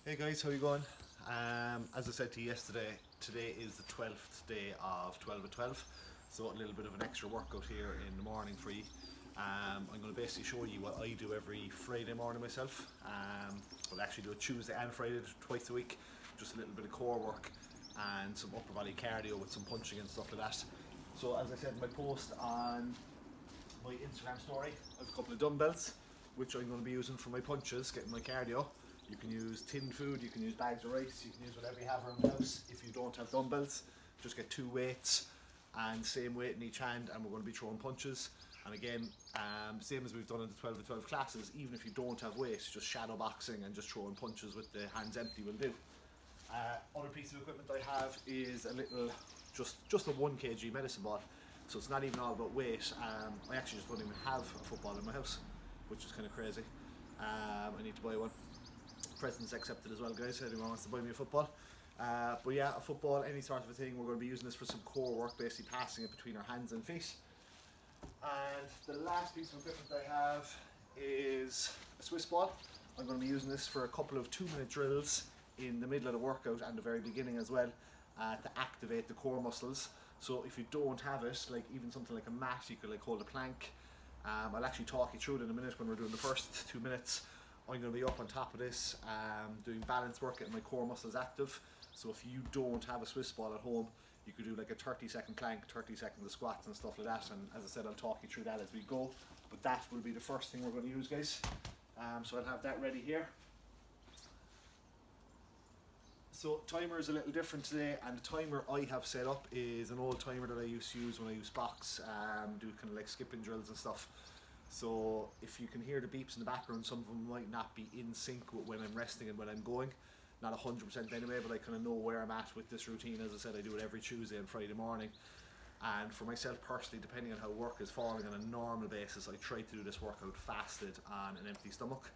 Hey guys, how you going? As I said to you yesterday, today is the 12th day of 12 at 12, so a little bit of an extra workout here in the morning for you. I'm going to basically show you what I do every Friday morning myself. I'll actually do it Tuesday and Friday, twice a week, just a little bit of core work and some upper body cardio with some punching and stuff like that. So as I said in my post on my Instagram story, I have a couple of dumbbells which I'm going to be using for my punches, getting my cardio. You can use tinned food, you can use bags of rice, you can use whatever you have around the house. If you don't have dumbbells, just get two weights and same weight in each hand, and we're going to be throwing punches. And again, same as we've done in the 12 to 12 classes, even if you don't have weights, just shadow boxing and just throwing punches with the hands empty will do. Other piece of equipment I have is a little, just a 1 kg medicine ball. So it's not even all about weight. I actually just don't even have a football in my house, which is kind of crazy. I need to buy one. Presents accepted as well, guys. Anyone wants to buy me a football? But yeah, a football, any sort of a thing. We're going to be using this for some core work, basically passing it between our hands and feet. And the last piece of equipment I have is a Swiss ball. I'm going to be using this for a couple of 2-minute drills in the middle of the workout and the very beginning as well, to activate the core muscles. So if you don't have it, like even something like a mat, you could like hold a plank. I'll actually talk you through it in a minute when we're doing the first 2 minutes. I'm going to be up on top of this, doing balance work, getting my core muscles active. So if you don't have a Swiss ball at home, you could do like a 30-second plank, 30 seconds of squats and stuff like that. And as I said, I'll talk you through that as we go. But that will be the first thing we're going to use, guys. So I'll have that ready here. So timer is a little different today, and the timer I have set up is an old timer that I used to use when I used box, do kind of like skipping drills and stuff. So if you can hear the beeps in the background, some of them might not be in sync with when I'm resting and when I'm going. Not 100% anyway, but I kind of know where I'm at with this routine. As I said, I do it every Tuesday and Friday morning. And for myself personally, depending on how work is falling on a normal basis, I try to do this workout fasted on an empty stomach.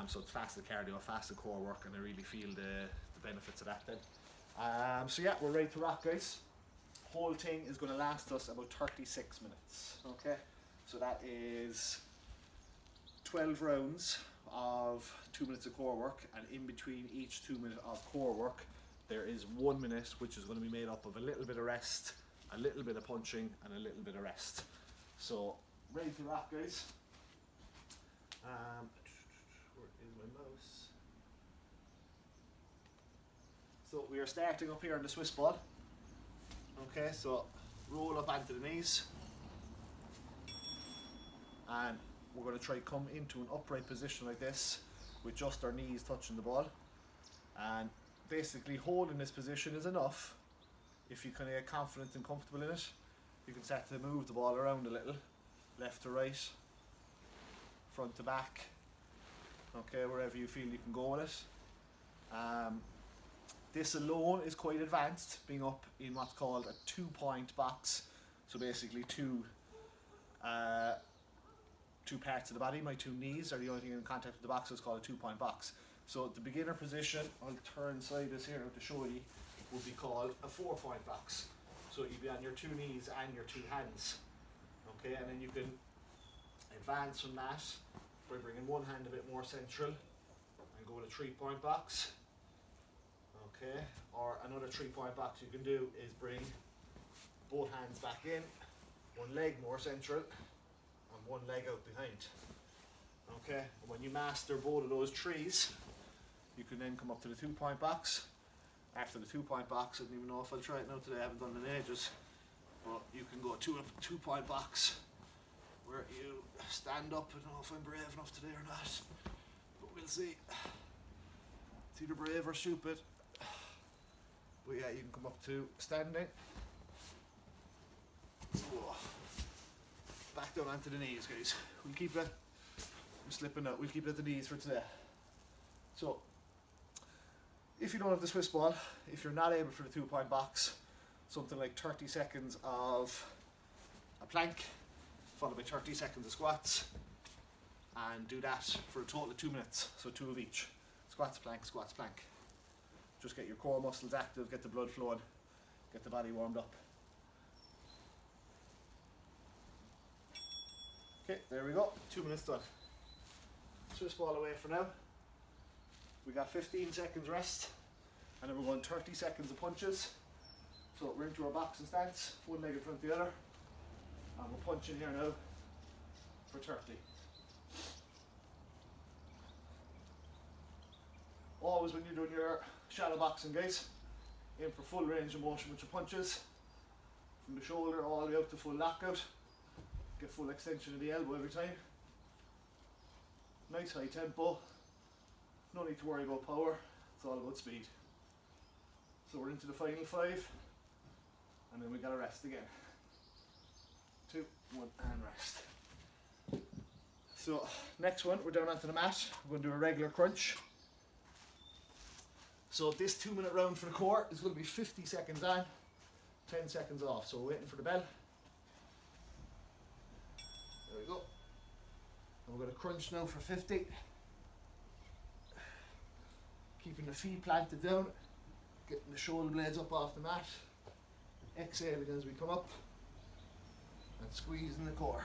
So it's fasted cardio, fasted core work, and I really feel the benefits of that then. So yeah, we're ready to rock, guys. Whole thing is going to last us about 36 minutes. Okay, so that is 12 rounds of 2 minutes of core work, and in between each 2 minutes of core work, there is 1 minute which is going to be made up of a little bit of rest, a little bit of punching, and a little bit of rest. So ready to rock, guys. Where is my mouse? So we are starting up here on the Swiss ball. Okay, so roll up onto the knees, and we're going to try come into an upright position like this with just our knees touching the ball. And basically holding this position is enough. If you kind of get confident and comfortable in it, you can start to move the ball around a little, left to right, front to back, okay, wherever you feel you can go with it. This alone is quite advanced, being up in what's called a 2-point box. So basically two parts of the body. My two knees are the only thing in contact with the box, so it's called a 2-point box. So the beginner position, I'll turn side this here to show you, would be called a 4-point box. So you'd be on your two knees and your two hands. Okay, and then you can advance from that by bringing one hand a bit more central and go with a 3-point box. Okay, or another 3-point box you can do is bring both hands back in, one leg more central, and one leg out behind. Okay, and when you master both of those threes, you can then come up to the 2-point box. After the 2-point box, I don't even know if I'll try it now today, I haven't done it in ages, but you can go to a 2-point box where you stand up. I don't know if I'm brave enough today or not, but we'll see. It's either brave or stupid. But yeah, you can come up to standing. Whoa. Back down onto the knees, guys. We'll keep it, I'm slipping out, we'll keep it at the knees for today. So, if you don't have the Swiss ball, if you're not able for the 2-point box, something like 30 seconds of a plank, followed by 30 seconds of squats, and do that for a total of 2 minutes, so 2 of each. Squats, plank, squats, plank. Just get your core muscles active, get the blood flowing, get the body warmed up. Okay, there we go, 2 minutes done. Swiss ball away for now. We got 15 seconds rest, and then we're going 30 seconds of punches. So we're into our boxing stance, one leg in front of the other, and we're punching here now for 30. Always when you're doing your shadow boxing, guys, aim for full range of motion with your punches, from the shoulder all the way up to full lockout. Get full extension of the elbow every time. Nice high tempo. No need to worry about power, it's all about speed. So we're into the final 5, and then we gotta rest again. 2, 1, and rest. So next one, we're down onto the mat. We're going to do a regular crunch. So this 2-minute round for the core is going to be 50 seconds on, 10 seconds off. So we're waiting for the bell. There we go. And we're going to crunch now for 50. Keeping the feet planted down, getting the shoulder blades up off the mat. Exhaling as we come up, and squeezing the core.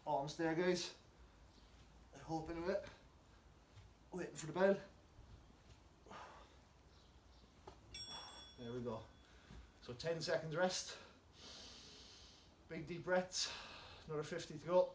Almost there, guys. Hoping a bit. Waiting for the bell. There we go. So 10 seconds rest. Big deep breaths. Another 50 to go.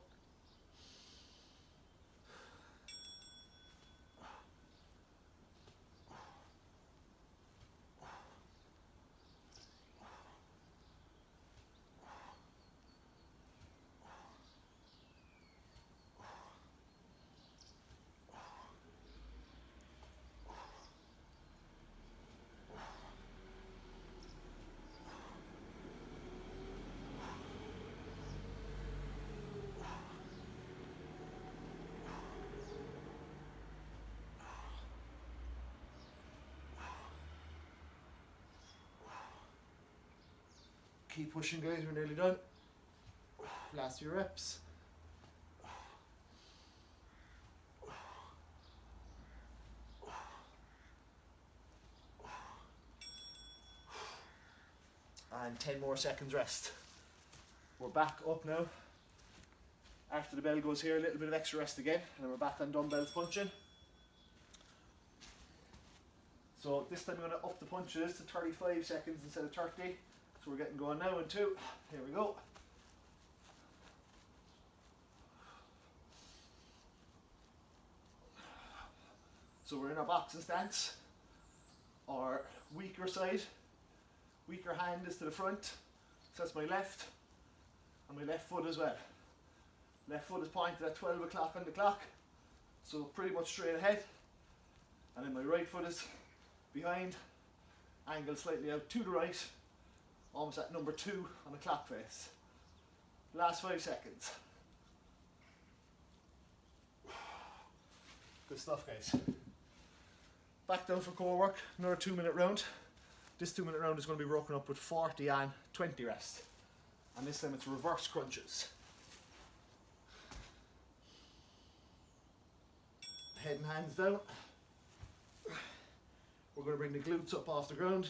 Keep pushing, guys, we're nearly done. Last few reps. And 10 more seconds rest. We're back up now. After the bell goes here, a little bit of extra rest again, and then we're back on dumbbells punching. So this time I'm going to up the punches to 35 seconds instead of 30. So we're getting going now in 2. Here we go. So we're in our boxing stance. Our weaker side, weaker hand is to the front. So that's my left, and my left foot as well. Left foot is pointed at 12 o'clock on the clock, so pretty much straight ahead. And then my right foot is behind, angled slightly out to the right, almost at number 2 on the clock face. Last 5 seconds. Good stuff, guys. Back down for core work, another 2-minute round. This 2-minute round is going to be broken up with 40 on, 20 rest. And this time it's reverse crunches. Head and hands down. We're going to bring the glutes up off the ground.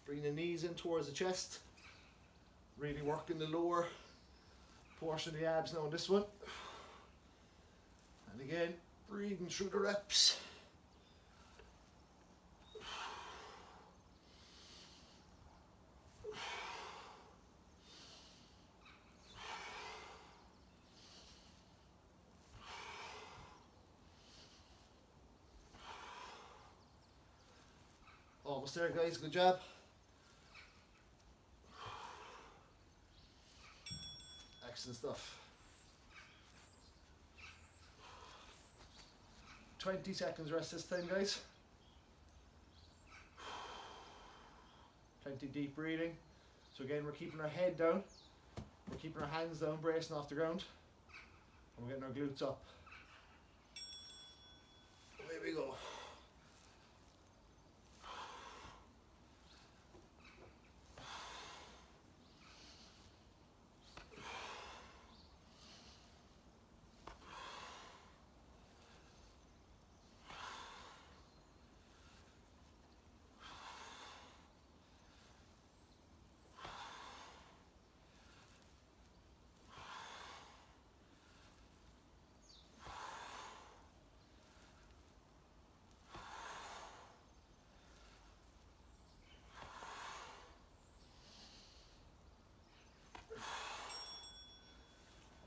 Bring the knees in towards the chest. Really working the lower portion of the abs now on this one. And again, breathing through the reps. Almost there, guys, good job. Excellent stuff. 20 seconds rest this time, guys. Plenty deep breathing. So again, we're keeping our head down. We're keeping our hands down, bracing off the ground. And we're getting our glutes up. Away we go.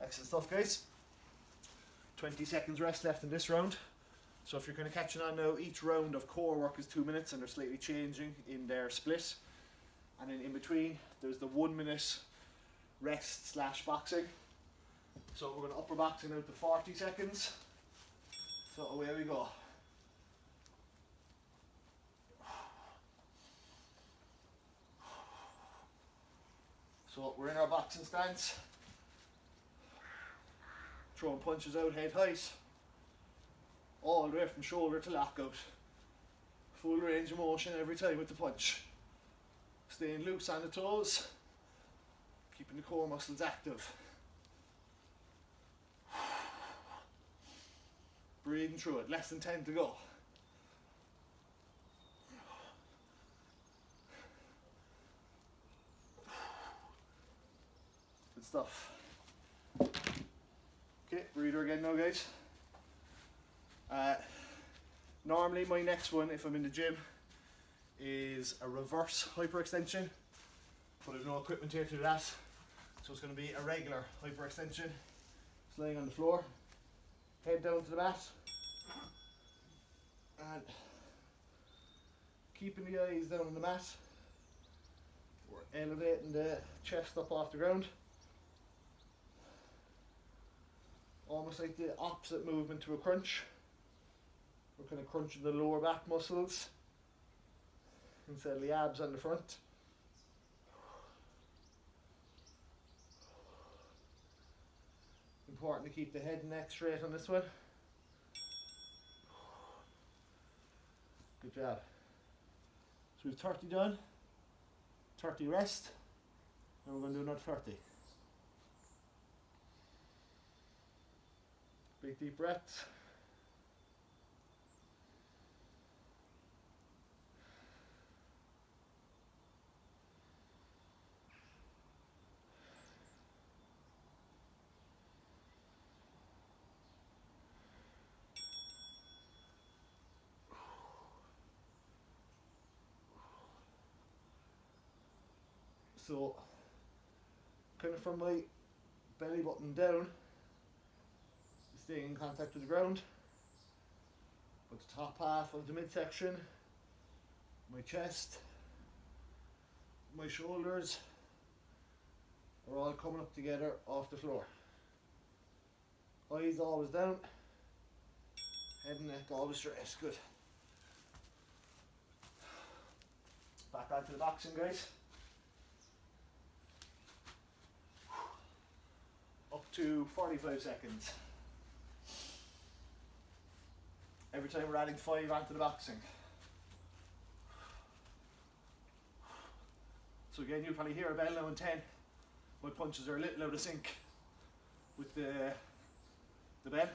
Excellent stuff, guys. 20 seconds rest left in this round. So if you're kind of catching on now, each round of core work is 2 minutes and they're slightly changing in their split. And then in between, there's the 1 minute rest / boxing. So we're going to upper boxing out to 40 seconds. So away we go. So we're in our boxing stance. Throwing punches out head height. All the way from shoulder to lockout. Full range of motion every time with the punch. Staying loose on the toes. Keeping the core muscles active. Breathing through it, less than 10 to go. Good stuff. Okay, breather again now, guys. Normally my next one, if I'm in the gym, is a reverse hyperextension, but I've no equipment here to do that, so it's going to be a regular hyperextension. Just laying on the floor, head down to the mat, and keeping the eyes down on the mat. We're elevating the chest up off the ground, almost like the opposite movement to a crunch. We're kind of crunching the lower back muscles instead of the abs on the front. Important to keep the head and neck straight on this one. Good job. So we've 30 done, 30 rest, and we're going to do another 30. Big deep breaths. So, kind of from my belly button down, staying in contact with the ground, but the top half of the midsection, my chest, my shoulders are all coming up together off the floor. Eyes always down, head and neck always straight. Good. Back onto the boxing, guys. Up to 45 seconds. Every time we're adding 5 onto the boxing. So again, you'll probably hear a bell now in 10. My punches are a little out of sync with the bell.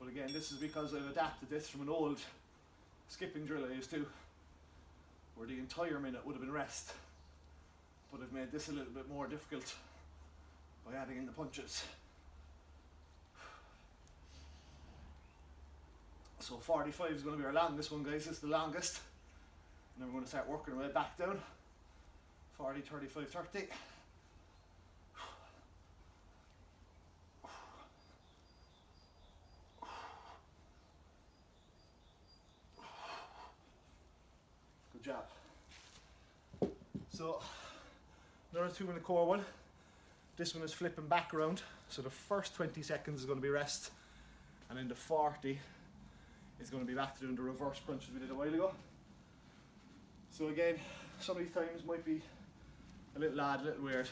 But again, this is because I've adapted this from an old skipping drill I used to, where the entire minute would have been rest. But I've made this a little bit more difficult by adding in the punches. So 45 is going to be our longest one, guys. It's the longest. And then we're going to start working our way back down. 40, 35, 30. Good job. So another 2 minute core one. This one is flipping back around. So the first 20 seconds is going to be rest, and then the 40 is going to be back to doing the reverse crunches we did a while ago. So again, some of these times might be a little odd, a little weird,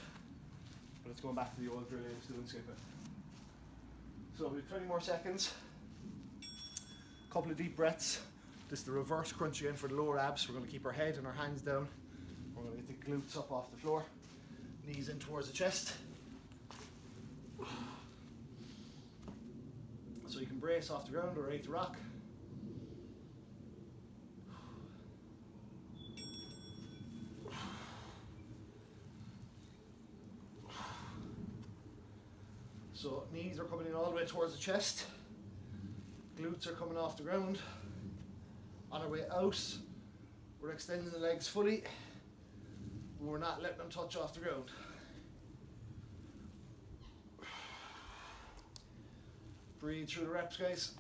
but it's going back to the old drill I used to do and skip it. So we have 20 more seconds, a couple of deep breaths. This is the reverse crunch again for the lower abs. We're going to keep our head and our hands down. We're going to get the glutes up off the floor, knees in towards the chest. So you can brace off the ground or ready to rock. So knees are coming in all the way towards the chest. Glutes are coming off the ground. On our way out, we're extending the legs fully. We're not letting them touch off the ground. Breathe through the reps, guys.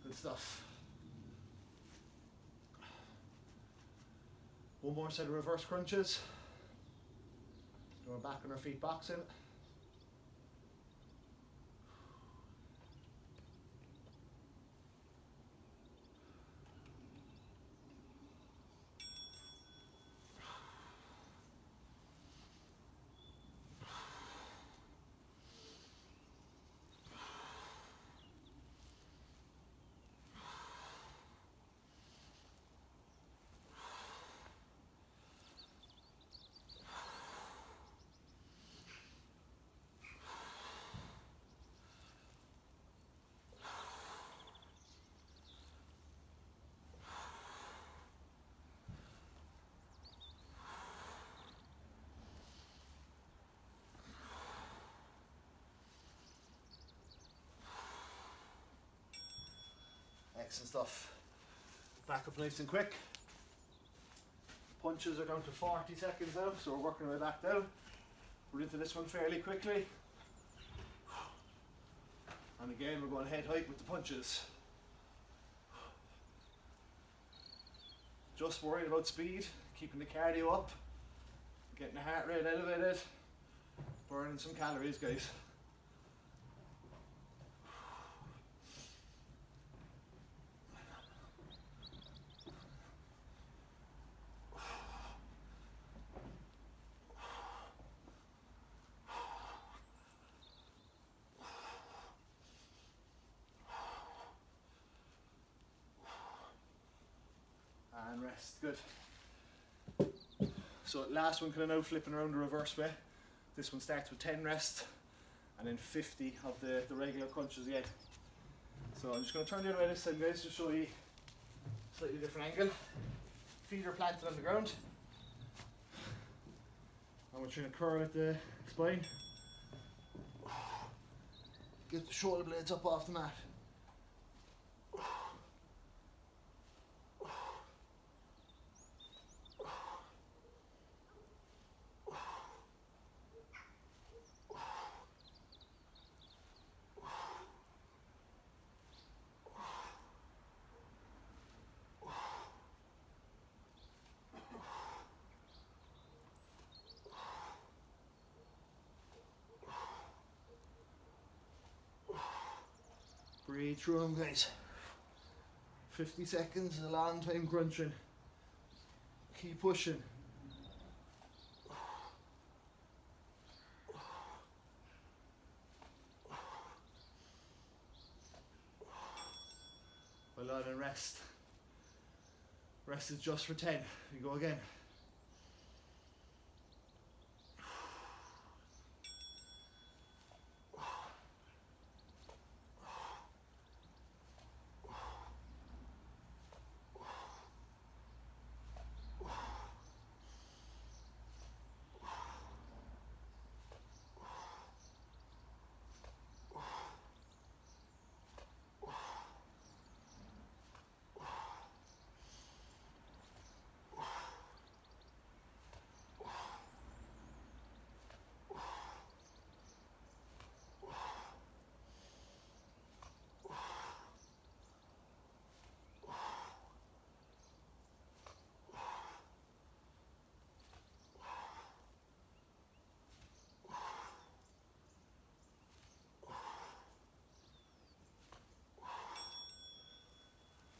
Good stuff. One more set of reverse crunches. We're back on our feet boxing. Excellent stuff. Back up nice and quick. Punches are down to 40 seconds now, so we're working our way back down. We're into this one fairly quickly. And again, we're going head height with the punches. Just worried about speed, keeping the cardio up, getting the heart rate elevated, burning some calories, guys. And rest, good. So last one kind of now flipping around the reverse way. This one starts with 10 rest and then 50 of the regular crunches again. So I'm just going to turn the other way this time, guys, to show you a slightly different angle. Feet are planted on the ground. And we're trying to curl at the spine. Get the shoulder blades up off the mat. Breathe through them, guys. 50 seconds is a long time crunching. Keep pushing. Well done, and rest. Rest is just for 10. We go again.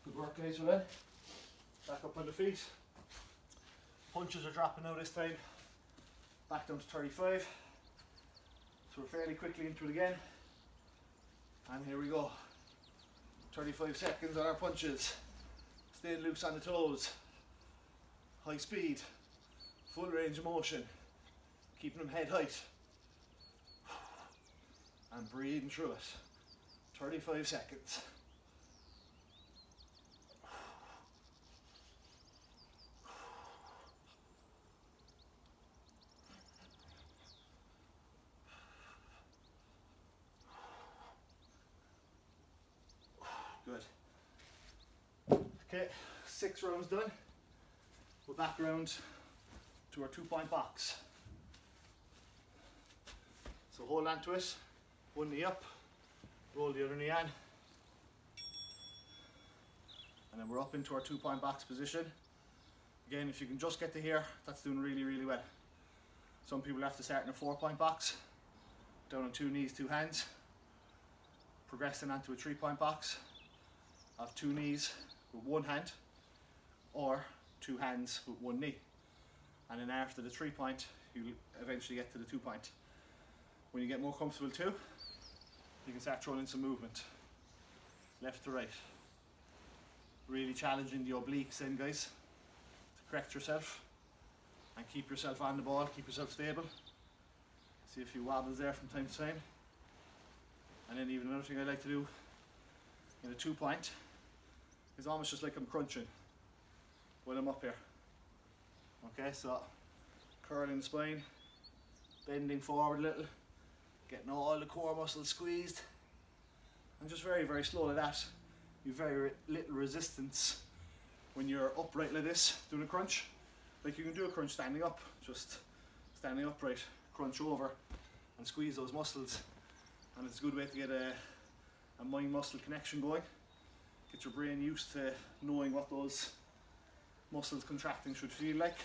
Good work, guys, well done. Back up on the feet. Punches are dropping now this time. Back down to 35. So we're fairly quickly into it again. And here we go. 35 seconds on our punches. Staying loose on the toes. High speed. Full range of motion. Keeping them head height. And breathing through it. 35 seconds. Okay, 6 rounds done. We're back around to our 2-point box. So hold on to it, one knee up, roll the other knee on, and then we're up into our 2-point box position. Again, if you can just get to here, that's doing really, really well. Some people have to start in a 4-point box, down on 2 knees, 2 hands, progressing onto a 3-point box of 2 knees with 1 hand, or 2 hands with 1 knee. And then after the 3-point, you'll eventually get to the 2-point. When you get more comfortable too, you can start throwing in some movement, left to right. Really challenging the obliques then, guys, to correct yourself and keep yourself on the ball, keep yourself stable. See a few wobbles there from time to time. And then even another thing I like to do in a 2-point is almost just like I'm crunching when I'm up here. Okay, so curling the spine, bending forward a little, getting all the core muscles squeezed, and just very, very slow like that. You have very little resistance when you're upright like this, doing a crunch. Like you can do a crunch standing up, just standing upright, crunch over and squeeze those muscles. And it's a good way to get a mind-muscle connection going. Get your brain used to knowing what those muscles contracting should feel like.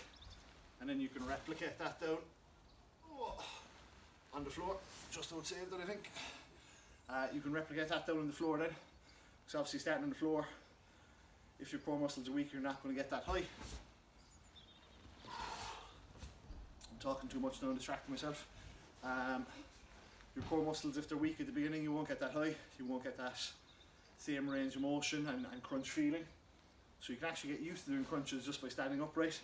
And then you can replicate that down on the floor, just outside that I think. You can replicate that down on the floor then. Because obviously starting on the floor, if your core muscles are weak, you're not going to get that high. I'm talking too much now and distracting myself. Your core muscles, if they're weak at the beginning, you won't get that high. You won't get that same range of motion and crunch feeling. So you can actually get used to doing crunches just by standing upright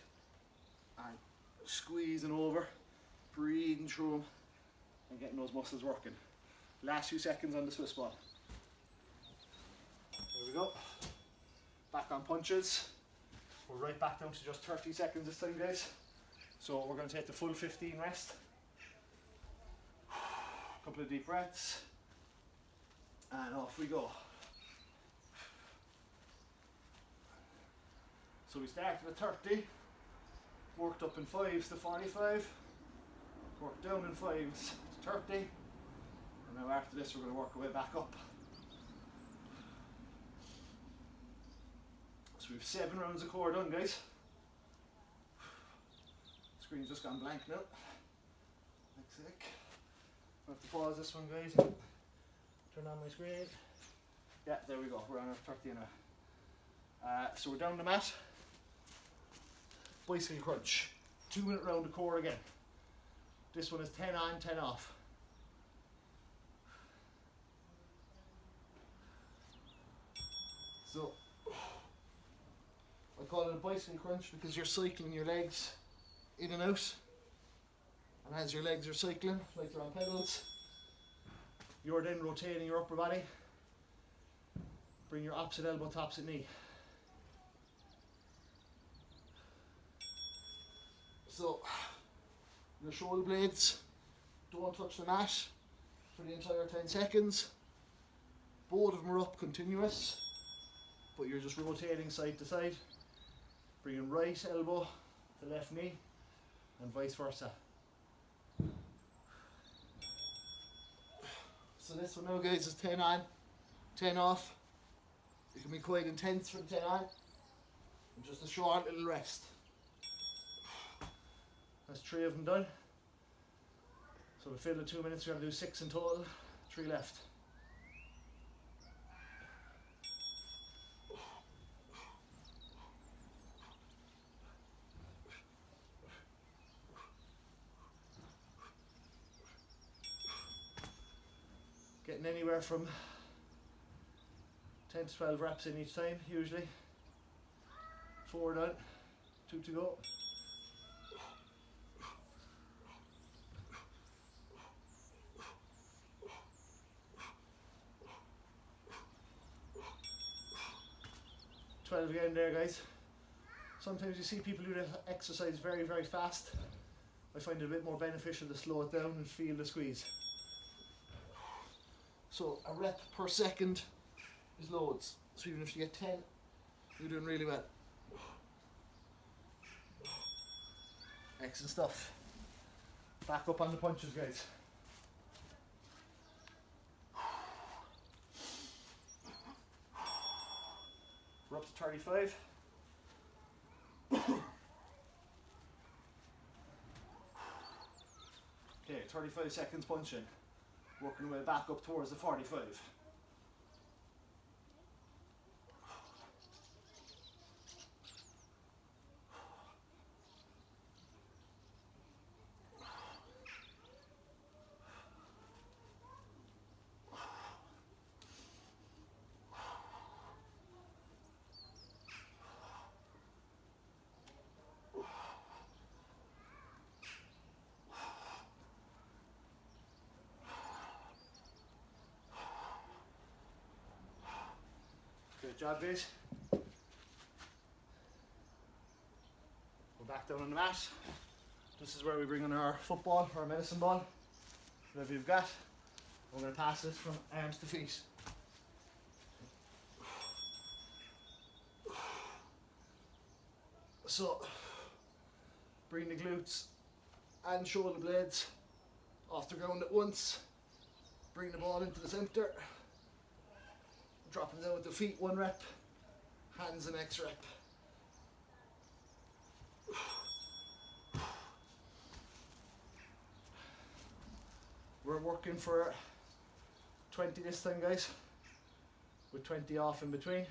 and squeezing over, breathing through them and getting those muscles working. Last few seconds on the Swiss ball. There we go. Back on punches. We're right back down to just 30 seconds this time, guys. So we're going to take the full 15 rest. Couple of deep breaths. And off we go. So we started at 30, worked up in 5s to 45, worked down in 5s to 30, and now after this we're going to work our way back up. So we have 7 rounds of core done, guys. Screen's just gone blank now. Next sec. I have to pause this one, guys. Turn on my screen. Yeah, there we go. We're on our 30 now. So we're down the mat. Bicycle crunch. 2-minute round of core again. This one is 10 on, 10 off. So I call it a bicycle crunch because you're cycling your legs in and out. And as your legs are cycling, like they're on pedals, you're then rotating your upper body. Bring your opposite elbow to opposite knee. So, your shoulder blades don't touch the mat for the entire 10 seconds. Both of them are up continuous, but you're just rotating side to side. Bringing right elbow to left knee and vice versa. So this one now, guys, is 10 on, 10 off. It can be quite intense for the 10 on. And just a short little rest. That's 3 of them done. So to fill the 2 minutes, we're going to do 6 in total, 3 left. Getting anywhere from 10 to 12 reps in each time, usually. 4 done, 2 to go. Again there, guys. Sometimes you see people do the exercise very, very fast. I find it a bit more beneficial to slow it down and feel the squeeze. So a rep per second is loads. So even if you get 10 You're doing really well. Excellent stuff. Back up on the punches, guys. We're up to 35. Okay, 35 seconds punching. Working our way back up towards the 45. Good job, guys. We're back down on the mat. This is where we bring in our football, or our medicine ball, whatever you've got. We're going to pass this from arms to feet. So, bring the glutes and shoulder blades off the ground at once. Bring the ball into the centre. Dropping down with the feet, 1 rep. Hands the next rep. We're working for 20 this time, guys, with 20 off in between.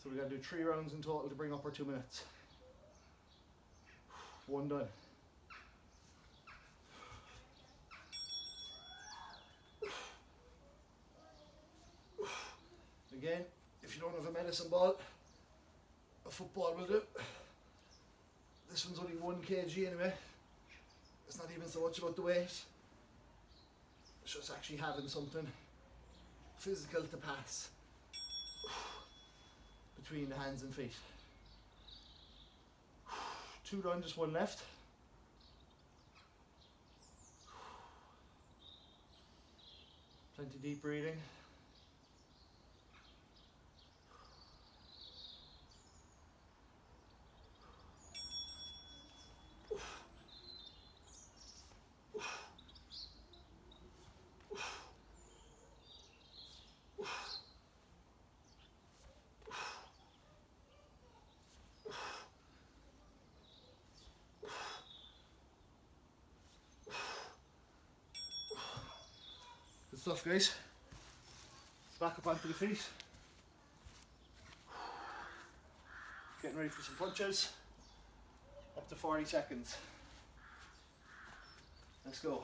So we got to do 3 rounds in total to bring up our 2 minutes. 1 done. Again, if you don't have a medicine ball, a football will do. This one's only 1 kg anyway. It's not even so much about the weight. It's just actually having something physical to pass between the hands and feet. 2 done, just 1 left. Plenty deep breathing. Good stuff, guys. Back up onto the feet. Getting ready for some punches. Up to 40 seconds. Let's go.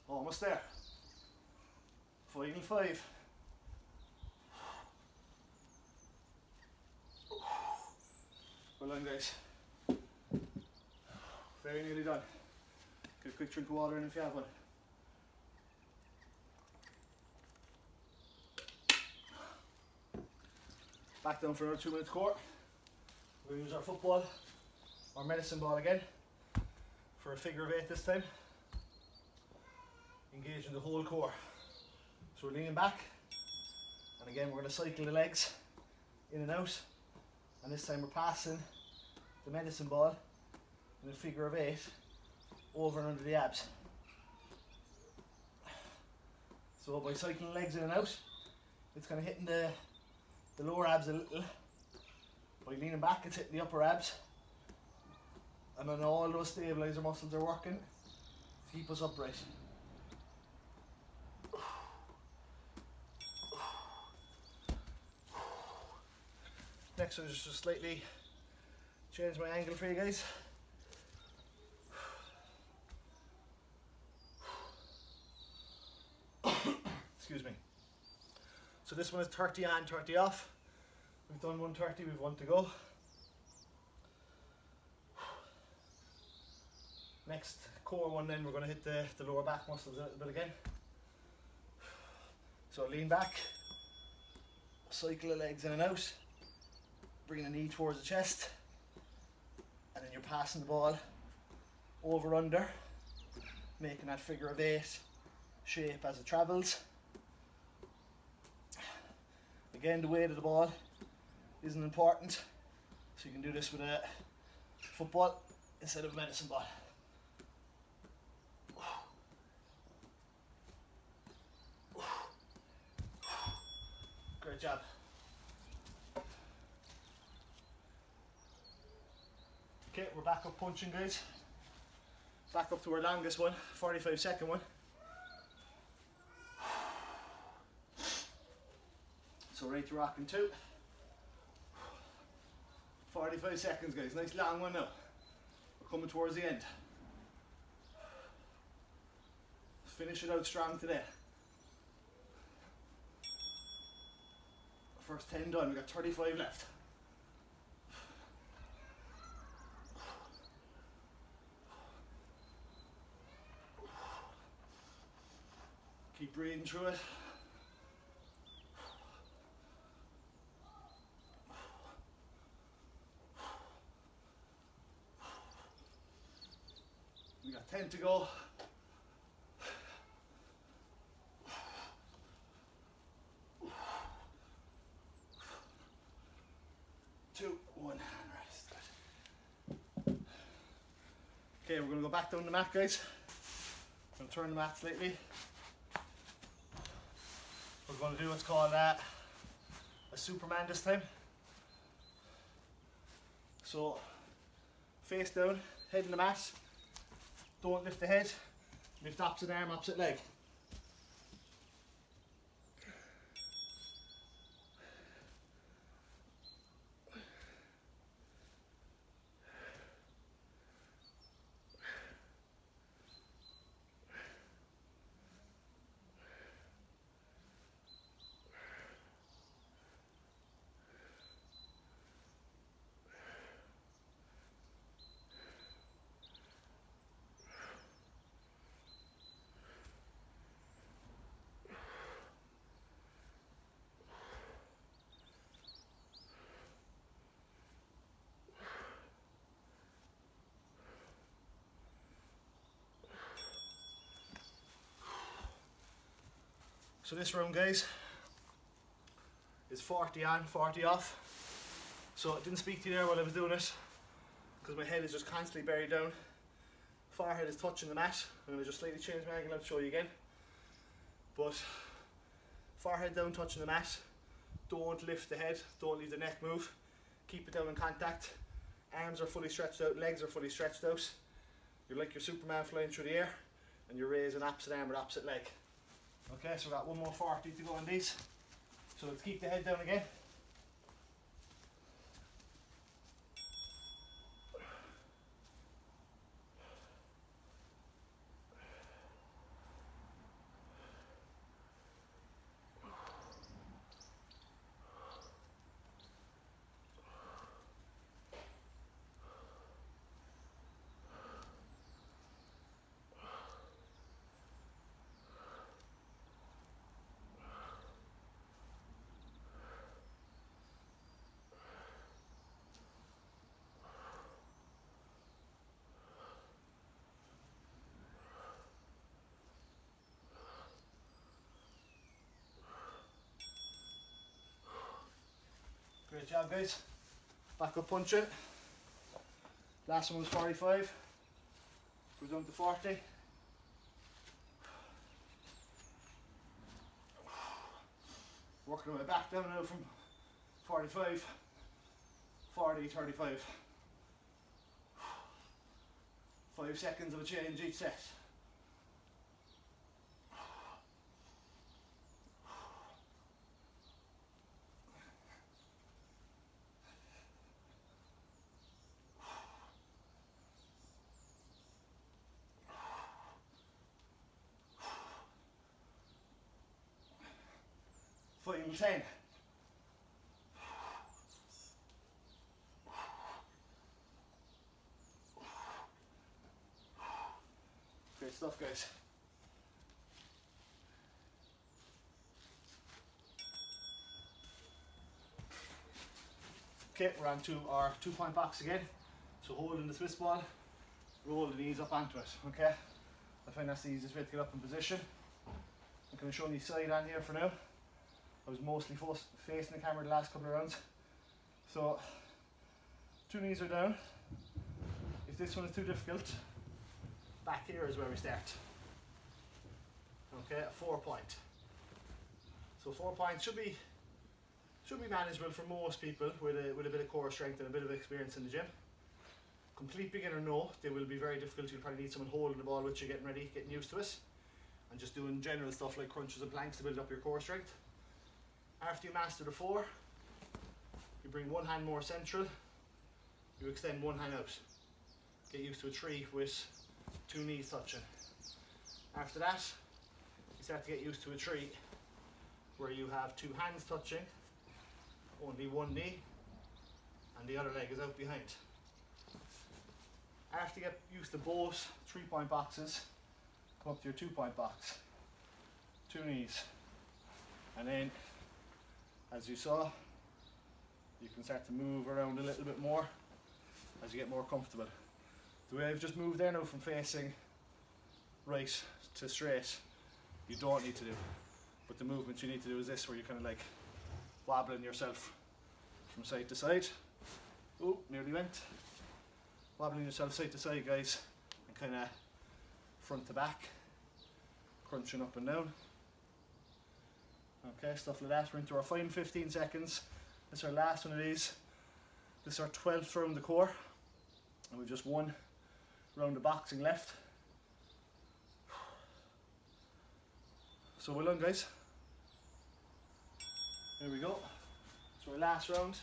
Almost there. Final 5. Well done, guys. Very nearly done. Get a quick drink of water in if you have one. Back down for another 2 minutes core. We'll use our football, our medicine ball again, for a figure of 8 this time. Engaging the whole core. So we're leaning back, and again we're going to cycle the legs in and out, and this time we're passing the medicine ball in a figure of 8 over and under the abs. So by cycling legs in and out, it's kind of hitting the lower abs a little. By leaning back, it's hitting the upper abs, and then all those stabilizer muscles are working to keep us upright. Next one is just slightly change my angle for you guys. Excuse me. So this one is 30 on, 30 off. We've done 130, we've one to go. Next core one, then we're going to hit the lower back muscles a little bit again. So lean back, cycle the legs in and out, bring the knee towards the chest, and then you're passing the ball over under, making that figure of 8 shape as it travels. Again, the weight of the ball isn't important, so you can do this with a football instead of a medicine ball. Great job. Okay, we're back up punching, guys. Back up to our longest one, 45-second one. So right to rocking 2. 45 seconds, guys. Nice long one now. We're coming towards the end. Finish it out strong today. First 10 done, we got 35 left. Keep breathing through it. We got 10 to go. 2, 1, and rest. Okay, we're going to go back down the mat, guys. I'm going to turn the mat slightly. We're going to do what's called a Superman this time. So, face down, head in the mat. Don't lift the head. Lift opposite arm, opposite leg. So this round, guys, is 40 on, 40 off. So I didn't speak to you there while I was doing it, because my head is just constantly buried down. Forehead is touching the mat. I'm going to just slightly change my angle and show you again. But forehead down, touching the mat. Don't lift the head, don't leave the neck move. Keep it down in contact. Arms are fully stretched out, legs are fully stretched out. You're like your Superman flying through the air, and you're raising opposite arm with opposite leg. Okay, so we've got one more 40 to go on these. So let's keep the head down again. Great job, guys. Back up punching. Last one was 45. We're down to 40. Working my way back down now from 45, 40, 35. 5 seconds of a change each set. Final 10. Great stuff, guys. Okay, we're on to our 2-point box again. So holding the Swiss ball, roll the knees up onto it, okay? I find that's the easiest way to get up in position. I'm going to show you side on here for now. I was mostly facing the camera the last couple of rounds. So, 2 knees are down. If this one is too difficult, back here is where we start. Okay, a 4-point. So 4 points should be manageable for most people with a bit of core strength and a bit of experience in the gym. Complete beginner, no, they will be very difficult. You'll probably need someone holding the ball with you, getting ready, getting used to it, and just doing general stuff like crunches and planks to build up your core strength. After you master the 4, you bring one hand more central, you extend one hand out. Get used to a 3 with 2 knees touching. After that, you start to get used to a 3 where you have 2 hands touching, only one knee, and the other leg is out behind. After you get used to both 3-point boxes, come up to your 2-point box. 2 knees. And then, as you saw, you can start to move around a little bit more as you get more comfortable. The way I've just moved there now from facing right to straight, you don't need to do. But the movement you need to do is this, where you're kind of like wobbling yourself from side to side. Oh, nearly went. Wobbling yourself side to side, guys, and kind of front to back, crunching up and down. Okay, stuff like that. We're into our final 15 seconds. This is our last one of these. This is our 12th round of the core, and we've just 1 round of boxing left. So well done, guys. There we go. So our last round.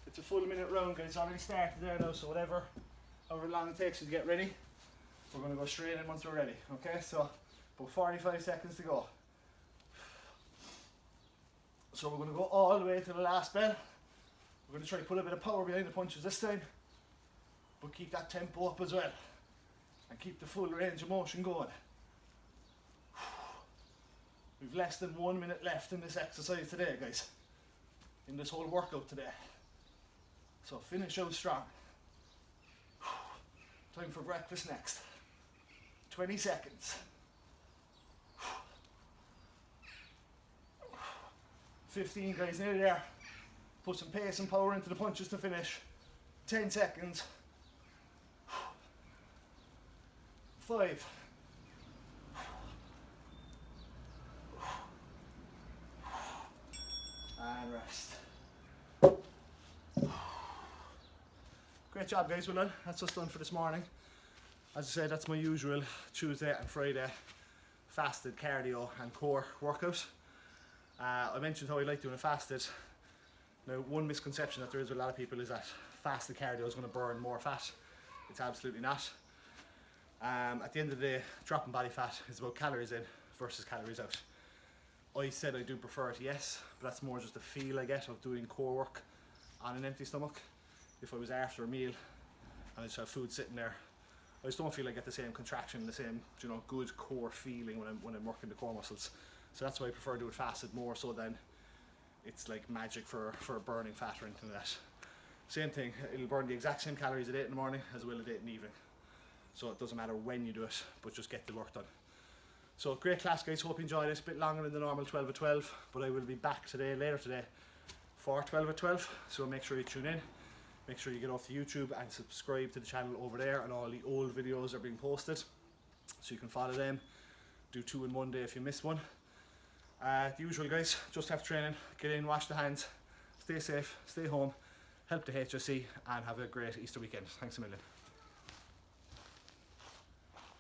It's a full minute round, guys. It's already started there now, so however long it takes you to get ready, we're going to go straight in once we're ready. Okay, so about 45 seconds to go. So we're going to go all the way to the last bell. We're going to try to put a bit of power behind the punches this time, but keep that tempo up as well, and keep the full range of motion going. We've less than 1 minute left in this exercise today, guys, in this whole workout today. So finish out strong. Time for breakfast next. 20 seconds. 15, guys, nearly there. Put some pace and power into the punches to finish. 10 seconds. 5. 'And rest. Great job, guys, well done. That's us done for this morning. As I said, that's my usual Tuesday and Friday fasted cardio and core workout. I mentioned how I like doing it fasted. Now, one misconception that there is with a lot of people is that fasted cardio is going to burn more fat. It's absolutely not. At the end of the day, dropping body fat is about calories in versus calories out. I said I do prefer it, yes, but that's more just the feel I get of doing core work on an empty stomach. If I was after a meal and I just have food sitting there, I just don't feel I get the same contraction, the same, you know, good core feeling when I'm working the core muscles. So that's why I prefer to do it fasted more so than it's like magic for burning fat or anything like that. Same thing, it'll burn the exact same calories at 8 in the morning as well at 8 in the evening. So it doesn't matter when you do it, but just get the work done. So great class, guys, hope you enjoyed it. A bit longer than the normal 12 at 12, but I will be back later today for 12 at 12, so make sure you tune in. Make sure you get off to YouTube and subscribe to the channel over there, and all the old videos are being posted, so you can follow them. Do 2 in one day if you miss one. The usual, guys, just have training, get in, wash the hands, stay safe, stay home, help the HSE, and have a great Easter weekend. Thanks a million.